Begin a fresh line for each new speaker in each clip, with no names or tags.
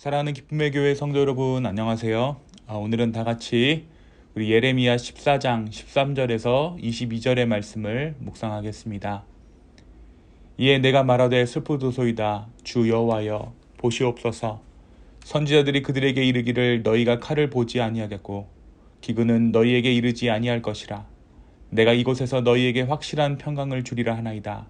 사랑하는 기쁨의 교회 성도 여러분, 안녕하세요. 오늘은 다 같이 우리 예레미야 14장 13절에서 22절의 말씀을 묵상하겠습니다. 이에 내가 말하되 슬프도소이다. 주 여호와여 보시옵소서. 선지자들이 그들에게 이르기를 너희가 칼을 보지 아니하겠고 기근은 너희에게 이르지 아니할 것이라. 내가 이곳에서 너희에게 확실한 평강을 주리라 하나이다.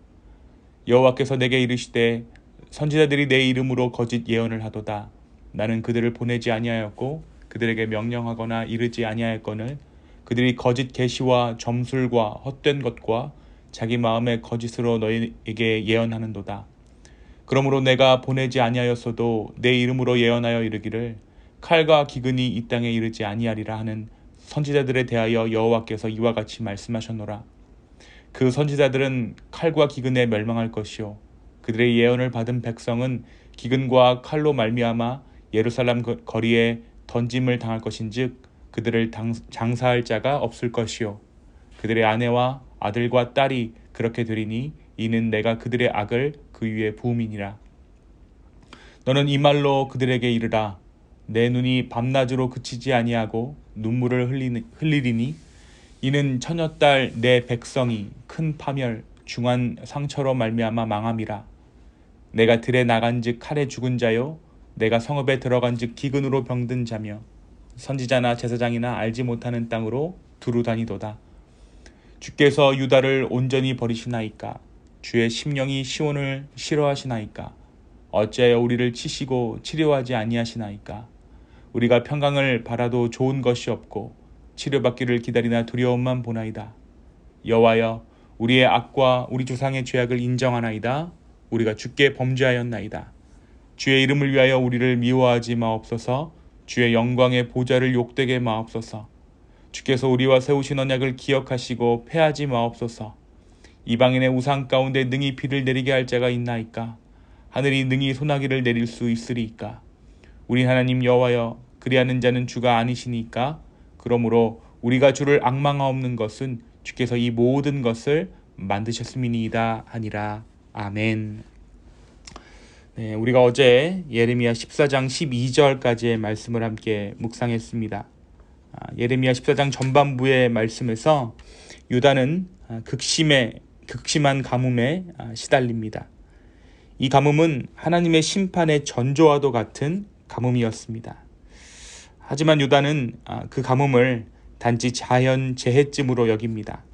여호와께서 내게 이르시되 선지자들이 내 이름으로 거짓 예언을 하도다. 나는 그들을 보내지 아니하였고 그들에게 명령하거나 이르지 아니하였거늘 그들이 거짓 계시와 점술과 헛된 것과 자기 마음의 거짓으로 너희에게 예언하는도다. 그러므로 내가 보내지 아니하였어도 내 이름으로 예언하여 이르기를 칼과 기근이 이 땅에 이르지 아니하리라 하는 선지자들에 대하여 여호와께서 이와 같이 말씀하셨노라. 그 선지자들은 칼과 기근에 멸망할 것이요 그들의 예언을 받은 백성은 기근과 칼로 말미암아 예루살렘 거리에 던짐을 당할 것인즉 그들을 장사할 자가 없을 것이요 그들의 아내와 아들과 딸이 그렇게 되리니 이는 내가 그들의 악을 그 위에 부음이니라. 너는 이 말로 그들에게 이르라. 내 눈이 밤낮으로 그치지 아니하고 눈물을 흘리리니 이는 처녀딸 내 백성이 큰 파멸 중한 상처로 말미암아 망함이라. 내가 들에 나간즉 칼에 죽은 자요 내가 성읍에 들어간즉 기근으로 병든 자며 선지자나 제사장이나 알지 못하는 땅으로 두루 다니도다. 주께서 유다를 온전히 버리시나이까? 주의 심령이 시온을 싫어하시나이까? 어찌하여 우리를 치시고 치료하지 아니하시나이까? 우리가 평강을 바라도 좋은 것이 없고 치료받기를 기다리나 두려움만 보나이다. 여호와여 우리의 악과 우리 조상의 죄악을 인정하나이다. 우리가 주께 범죄하였나이다. 주의 이름을 위하여 우리를 미워하지 마옵소서. 주의 영광의 보좌를 욕되게 마옵소서. 주께서 우리와 세우신 언약을 기억하시고 패하지 마옵소서. 이방인의 우상 가운데 능히 비를 내리게 할 자가 있나이까? 하늘이 능히 소나기를 내릴 수 있으리이까? 우리 하나님 여호와여 그리하는 자는 주가 아니시니까? 그러므로 우리가 주를 앙망하옵는 것은 주께서 이 모든 것을 만드셨음이니이다 하니라. 아멘. 네, 우리가 어제 예레미야 14장 12절까지의 말씀을 함께 묵상했습니다. 예레미야 14장 전반부의 말씀에서 유다는 극심한 가뭄에 시달립니다. 이 가뭄은 하나님의 심판의 전조와도 같은 가뭄이었습니다. 하지만 유다는 그 가뭄을 단지 자연 재해쯤으로 여깁니다.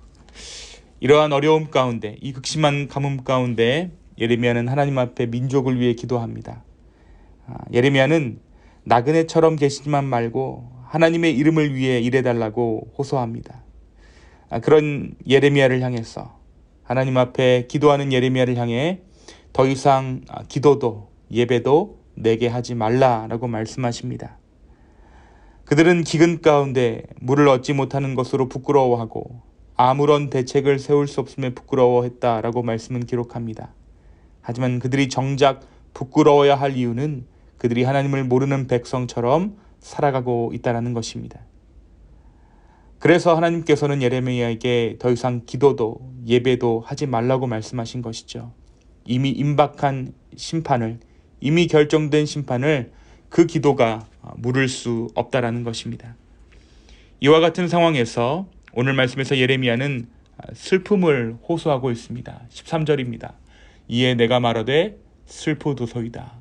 이러한 어려움 가운데, 이 극심한 가뭄 가운데 예레미야는 하나님 앞에 민족을 위해 기도합니다. 예레미야는 나그네처럼 계시지만 말고 하나님의 이름을 위해 일해달라고 호소합니다. 그런 예레미야를 향해서 하나님 앞에 기도하는 예레미야를 향해 더 이상 기도도 예배도 내게 하지 말라라고 말씀하십니다. 그들은 기근 가운데 물을 얻지 못하는 것으로 부끄러워하고 아무런 대책을 세울 수 없음에 부끄러워했다라고 말씀은 기록합니다. 하지만 그들이 정작 부끄러워야 할 이유는 그들이 하나님을 모르는 백성처럼 살아가고 있다는 것입니다. 그래서 하나님께서는 예레미야에게 더 이상 기도도 예배도 하지 말라고 말씀하신 것이죠. 이미 임박한 심판을, 이미 결정된 심판을 그 기도가 물을 수 없다라는 것입니다. 이와 같은 상황에서 오늘 말씀에서 예레미야는 슬픔을 호소하고 있습니다. 13절입니다. 이에 내가 말하되 슬프도소이다.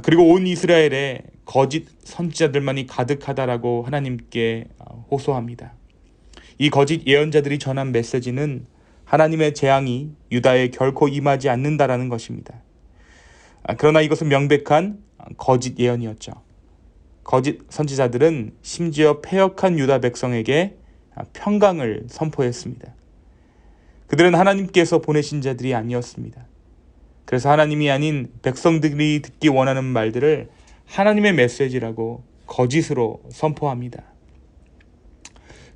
그리고 온 이스라엘에 거짓 선지자들만이 가득하다라고 하나님께 호소합니다. 이 거짓 예언자들이 전한 메시지는 하나님의 재앙이 유다에 결코 임하지 않는다라는 것입니다. 그러나 이것은 명백한 거짓 예언이었죠. 거짓 선지자들은 심지어 패역한 유다 백성에게 평강을 선포했습니다. 그들은 하나님께서 보내신 자들이 아니었습니다. 그래서 하나님이 아닌 백성들이 듣기 원하는 말들을 하나님의 메시지라고 거짓으로 선포합니다.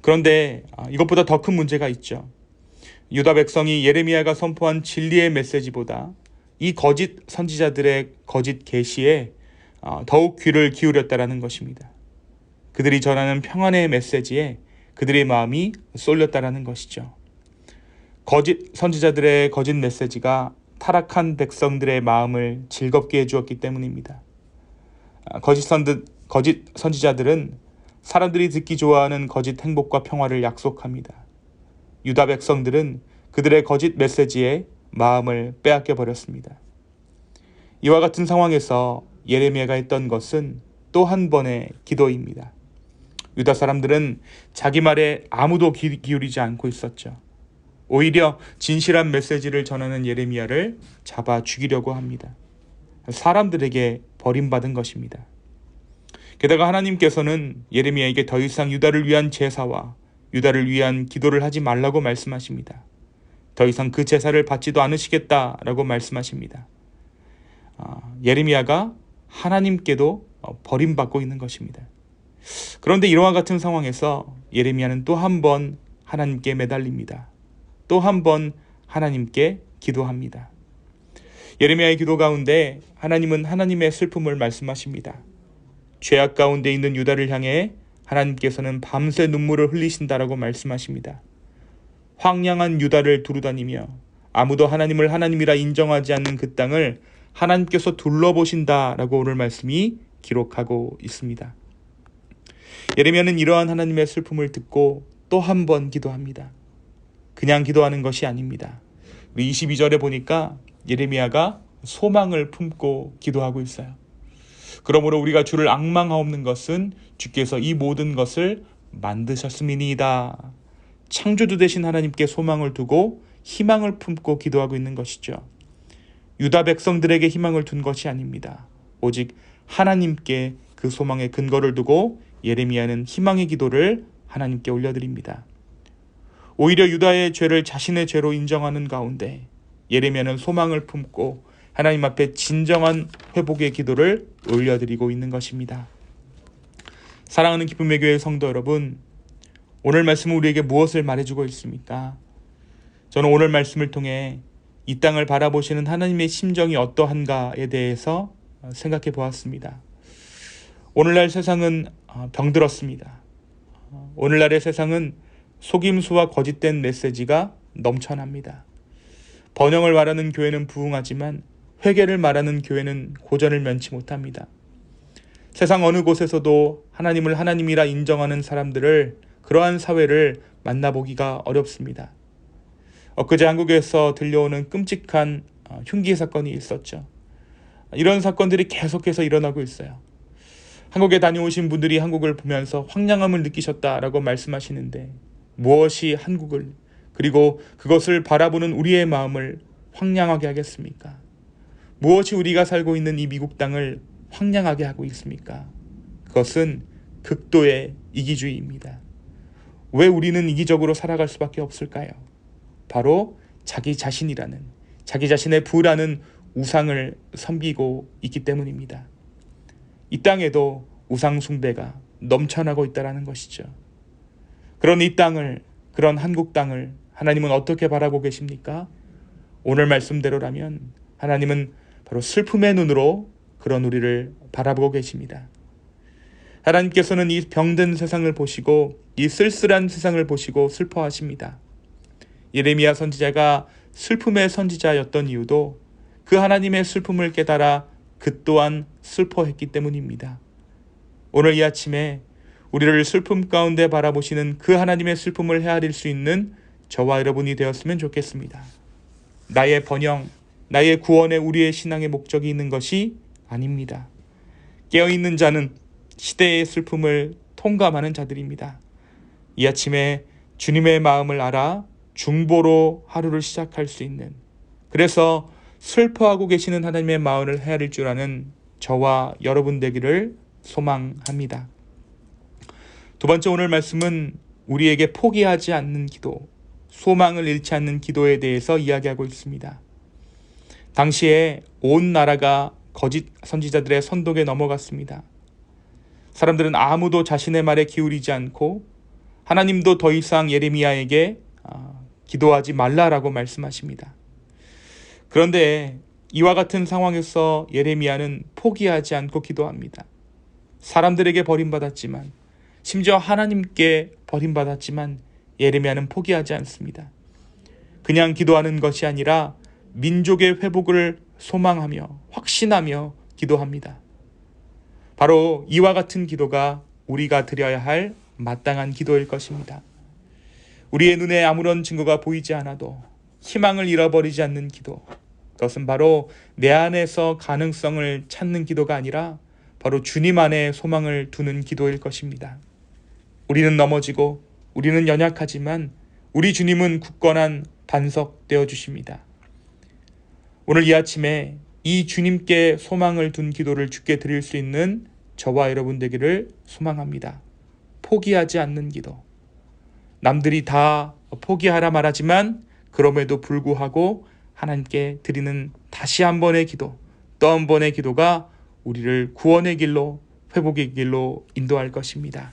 그런데 이것보다 더 큰 문제가 있죠. 유다 백성이 예레미야가 선포한 진리의 메시지보다 이 거짓 선지자들의 거짓 계시에 더욱 귀를 기울였다라는 것입니다. 그들이 전하는 평안의 메시지에 그들의 마음이 쏠렸다라는 것이죠. 거짓 선지자들의 거짓 메시지가 타락한 백성들의 마음을 즐겁게 해주었기 때문입니다. 거짓 선지자들은 사람들이 듣기 좋아하는 거짓 행복과 평화를 약속합니다. 유다 백성들은 그들의 거짓 메시지에 마음을 빼앗겨 버렸습니다. 이와 같은 상황에서 예레미야가 했던 것은 또 한 번의 기도입니다. 유다 사람들은 자기 말에 아무도 귀 기울이지 않고 있었죠. 오히려 진실한 메시지를 전하는 예레미야를 잡아 죽이려고 합니다. 사람들에게 버림받은 것입니다. 게다가 하나님께서는 예레미야에게 더 이상 유다를 위한 제사와 유다를 위한 기도를 하지 말라고 말씀하십니다. 더 이상 그 제사를 받지도 않으시겠다라고 말씀하십니다. 예레미야가 하나님께도 버림받고 있는 것입니다. 그런데 이와 같은 상황에서 예레미야는 또 한 번 하나님께 매달립니다. 또 한 번 하나님께 기도합니다. 예레미야의 기도 가운데 하나님은 하나님의 슬픔을 말씀하십니다. 죄악 가운데 있는 유다를 향해 하나님께서는 밤새 눈물을 흘리신다라고 말씀하십니다. 황량한 유다를 두루다니며 아무도 하나님을 하나님이라 인정하지 않는 그 땅을 하나님께서 둘러보신다라고 오늘 말씀이 기록하고 있습니다. 예레미야는 이러한 하나님의 슬픔을 듣고 또 한 번 기도합니다. 그냥 기도하는 것이 아닙니다. 우리 22절에 보니까 예레미야가 소망을 품고 기도하고 있어요. 그러므로 우리가 주를 앙망하옵는 것은 주께서 이 모든 것을 만드셨음이니이다. 창조주 되신 하나님께 소망을 두고 희망을 품고 기도하고 있는 것이죠. 유다 백성들에게 희망을 둔 것이 아닙니다. 오직 하나님께 그 소망의 근거를 두고 예레미야는 희망의 기도를 하나님께 올려드립니다. 오히려 유다의 죄를 자신의 죄로 인정하는 가운데 예레미야는 소망을 품고 하나님 앞에 진정한 회복의 기도를 올려드리고 있는 것입니다. 사랑하는 기쁨의 교회 성도 여러분, 오늘 말씀은 우리에게 무엇을 말해주고 있습니까? 저는 오늘 말씀을 통해 이 땅을 바라보시는 하나님의 심정이 어떠한가에 대해서 생각해 보았습니다. 오늘날 세상은 병들었습니다. 오늘날의 세상은 속임수와 거짓된 메시지가 넘쳐납니다. 번영을 말하는 교회는 부흥하지만 회개를 말하는 교회는 고전을 면치 못합니다. 세상 어느 곳에서도 하나님을 하나님이라 인정하는 사람들을, 그러한 사회를 만나보기가 어렵습니다. 엊그제 한국에서 들려오는 끔찍한 흉기 사건이 있었죠. 이런 사건들이 계속해서 일어나고 있어요. 한국에 다녀오신 분들이 한국을 보면서 황량함을 느끼셨다라고 말씀하시는데, 무엇이 한국을, 그리고 그것을 바라보는 우리의 마음을 황량하게 하겠습니까? 무엇이 우리가 살고 있는 이 미국 땅을 황량하게 하고 있습니까? 그것은 극도의 이기주의입니다. 왜 우리는 이기적으로 살아갈 수밖에 없을까요? 바로 자기 자신이라는, 자기 자신의 부라는 우상을 섬기고 있기 때문입니다. 이 땅에도 우상 숭배가 넘쳐나고 있다는 것이죠. 그런 이 땅을, 그런 한국 땅을 하나님은 어떻게 바라보고 계십니까? 오늘 말씀대로라면 하나님은 바로 슬픔의 눈으로 그런 우리를 바라보고 계십니다. 하나님께서는 이 병든 세상을 보시고, 이 쓸쓸한 세상을 보시고 슬퍼하십니다. 예레미야 선지자가 슬픔의 선지자였던 이유도 그 하나님의 슬픔을 깨달아 그 또한 슬퍼했기 때문입니다. 오늘 이 아침에 우리를 슬픔 가운데 바라보시는 그 하나님의 슬픔을 헤아릴 수 있는 저와 여러분이 되었으면 좋겠습니다. 나의 번영, 나의 구원에 우리의 신앙의 목적이 있는 것이 아닙니다. 깨어있는 자는 시대의 슬픔을 통감하는 자들입니다. 이 아침에 주님의 마음을 알아 중보로 하루를 시작할 수 있는, 그래서 슬퍼하고 계시는 하나님의 마음을 헤아릴 줄 아는 저와 여러분 되기를 소망합니다. 두 번째, 오늘 말씀은 우리에게 포기하지 않는 기도, 소망을 잃지 않는 기도에 대해서 이야기하고 있습니다. 당시에 온 나라가 거짓 선지자들의 선독에 넘어갔습니다. 사람들은 아무도 자신의 말에 기울이지 않고 하나님도 더 이상 예레미야에게 기도하지 말라라고 말씀하십니다. 그런데 이와 같은 상황에서 예레미야는 포기하지 않고 기도합니다. 사람들에게 버림받았지만, 심지어 하나님께 버림받았지만 예레미야는 포기하지 않습니다. 그냥 기도하는 것이 아니라 민족의 회복을 소망하며 확신하며 기도합니다. 바로 이와 같은 기도가 우리가 드려야 할 마땅한 기도일 것입니다. 우리의 눈에 아무런 증거가 보이지 않아도 희망을 잃어버리지 않는 기도, 그것은 바로 내 안에서 가능성을 찾는 기도가 아니라 바로 주님 안에 소망을 두는 기도일 것입니다. 우리는 넘어지고 우리는 연약하지만 우리 주님은 굳건한 반석 되어주십니다. 오늘 이 아침에 이 주님께 소망을 둔 기도를 주께 드릴 수 있는 저와 여러분 되기를 소망합니다. 포기하지 않는 기도. 남들이 다 포기하라 말하지만 그럼에도 불구하고 하나님께 드리는 다시 한 번의 기도, 또 한 번의 기도가 우리를 구원의 길로, 회복의 길로 인도할 것입니다.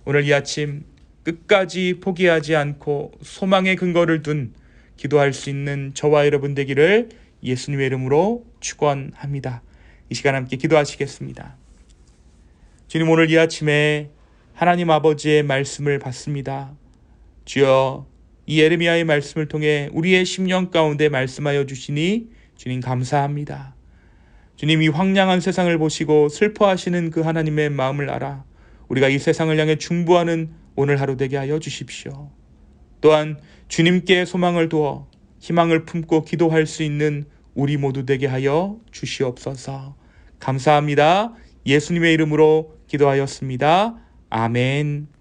오늘 이 아침 끝까지 포기하지 않고 소망의 근거를 둔 기도할 수 있는 저와 여러분 되기를 예수님의 이름으로 축원합니다. 이 시간 함께 기도하시겠습니다. 주님, 오늘 이 아침에 하나님 아버지의 말씀을 받습니다. 주여, 이 예레미야의 말씀을 통해 우리의 심령 가운데 말씀하여 주시니 주님 감사합니다. 주님, 이 황량한 세상을 보시고 슬퍼하시는 그 하나님의 마음을 알아 우리가 이 세상을 향해 중보하는 오늘 하루 되게 하여 주십시오. 또한 주님께 소망을 두어 희망을 품고 기도할 수 있는 우리 모두 되게 하여 주시옵소서. 감사합니다. 예수님의 이름으로 기도하였습니다. 아멘.